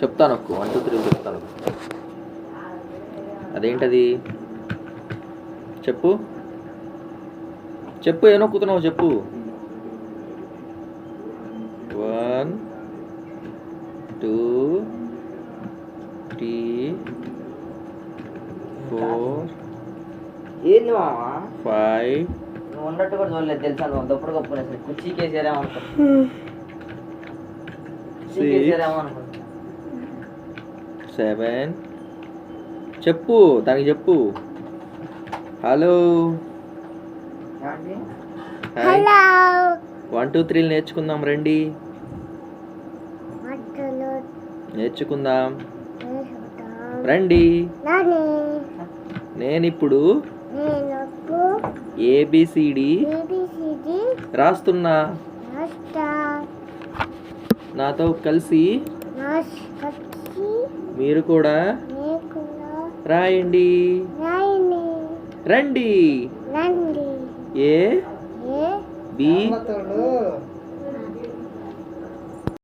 చెప్తాను 1 2 3 చెప్తాను. అదేంటది? చెప్పు ఏ నొక్కుతున్నావు చెప్పు. 1 2 3 4 ఏంది మామ 5 నువ్వు ఉన్నట్టు కూడా చూడలేదు తెలుసా. నువ్వు దప్పుడు కప్పునే కుర్చీకేసారేమో అనుకో. 7 చెప్పు దానికి చెప్పు. హలో 1 2 3 నేర్చుకుందాం రండి. నేర్చుకుందాం రండి. నేనిప్పుడు ABCD రాస్తున్నా. నాతో కలిసి మీరు కూడా రాయండి. రండి. A B